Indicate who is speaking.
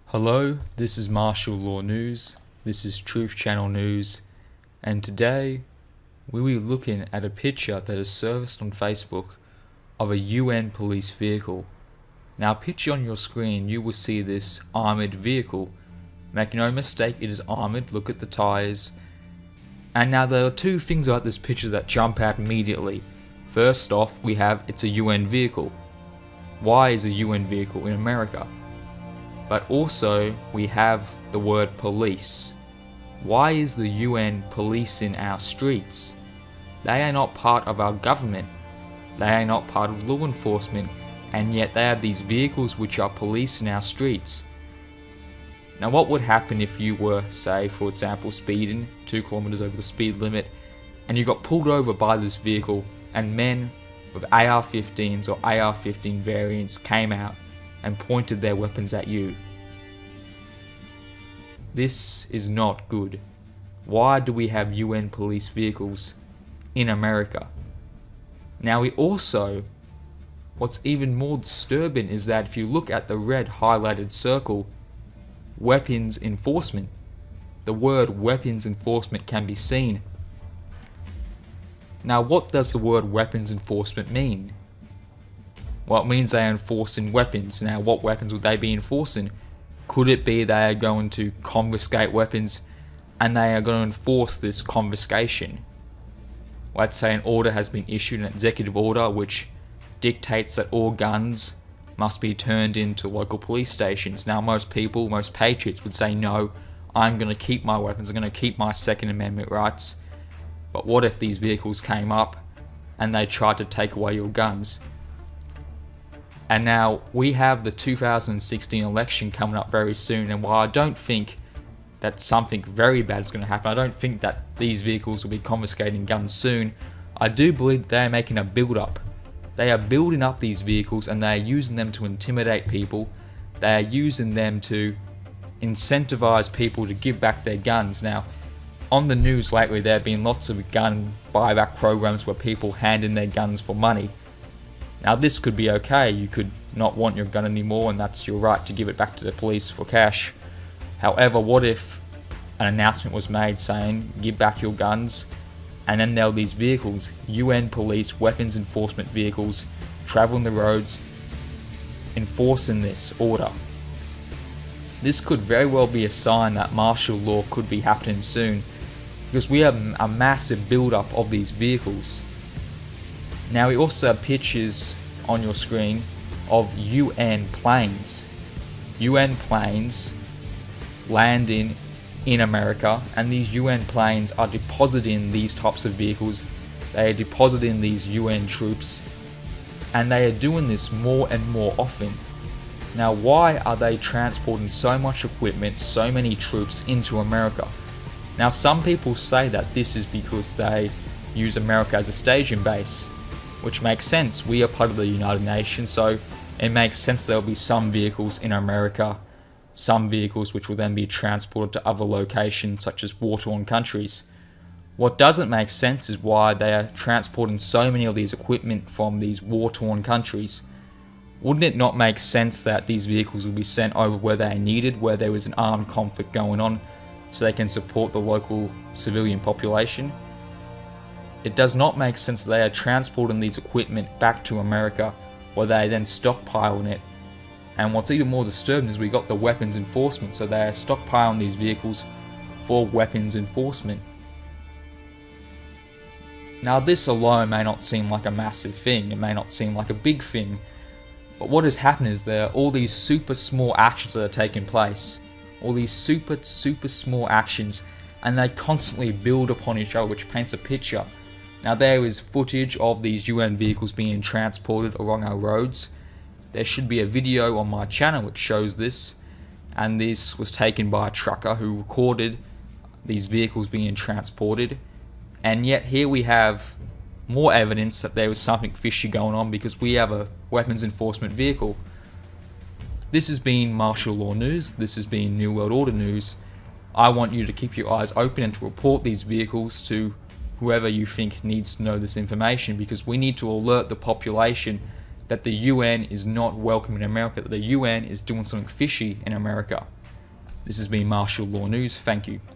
Speaker 1: Hello, this is Martial Law News, this is Truth Channel News, and today we will be looking at a picture that is surfaced on Facebook of a UN police vehicle. Now, picture on your screen, you will see this armoured vehicle. Make no mistake, it is armoured, look at the tyres. And now there are two things about this picture that jump out immediately. First off, we have it's a UN vehicle. Why is a UN vehicle in America? But also, we have the word police. Why is the UN policing our streets? They are not part of our government. They are not part of law enforcement, and yet they have these vehicles which are policing our streets. Now, what would happen if you were, say, for example, speeding 2 kilometers over the speed limit, and you got pulled over by this vehicle, and men with AR-15s or AR-15 variants came out and pointed their weapons at you? This is not good. Why do we have UN police vehicles in America? Now what's even more disturbing is that if you look at the red highlighted circle, weapons enforcement, the word weapons enforcement can be seen. Now, what does the word weapons enforcement mean? Well, it means they are enforcing weapons. Now, what weapons would they be enforcing? Could it be they are going to confiscate weapons and they are going to enforce this confiscation? Let's say an order has been issued, an executive order which dictates that all guns must be turned into local police stations. Now, most people, most patriots would say, no, I'm going to keep my weapons, I'm going to keep my Second Amendment rights. But what if these vehicles came up and they tried to take away your guns? And now we have the 2016 election coming up very soon, and while I don't think that something very bad is going to happen, I don't think that these vehicles will be confiscating guns soon, I do believe they are making a build-up. They are building up these vehicles and they are using them to intimidate people. They are using them to incentivize people to give back their guns. Now, on the news lately, there have been lots of gun buyback programs where people hand in their guns for money. Now, this could be okay. You could not want your gun anymore, and that's your right to give it back to the police for cash. However, what if an announcement was made saying, give back your guns, and then there were these vehicles, UN police weapons enforcement vehicles, traveling the roads, enforcing this order? This could very well be a sign that martial law could be happening soon, because we have a massive build-up of these vehicles. Now, we also have pictures on your screen of UN planes. UN planes landing in America, and these UN planes are depositing these types of vehicles. They are depositing these UN troops, and they are doing this more and more often. Now, why are they transporting so much equipment, so many troops into America? Now, some people say that this is because they use America as a staging base, which makes sense. We are part of the United Nations, so it makes sense there will be some vehicles in America, some vehicles which will then be transported to other locations such as war-torn countries. What doesn't make sense is why they are transporting so many of these equipment from these war-torn countries. Wouldn't it not make sense that these vehicles will be sent over where they are needed, where there is an armed conflict going on, so they can support the local civilian population? It does not make sense that they are transporting these equipment back to America, where they are then stockpiling it. And what's even more disturbing is we got the weapons enforcement, so they are stockpiling these vehicles for weapons enforcement. Now, this alone may not seem like a massive thing, it may not seem like a big thing, but what has happened is there are all these super small actions that are taking place. All these super small actions, and they constantly build upon each other, which paints a picture. Now, there is footage of these UN vehicles being transported along our roads. There should be a video on my channel which shows this, and this was taken by a trucker who recorded these vehicles being transported. And yet here we have more evidence that there was something fishy going on, because we have a weapons enforcement vehicle. This has been Martial Law News, this has been New World Order News. I want you to keep your eyes open and to report these vehicles to whoever you think needs to know this information, because we need to alert the population that the UN is not welcome in America, that the UN is doing something fishy in America. This has been Martial Law News. Thank you.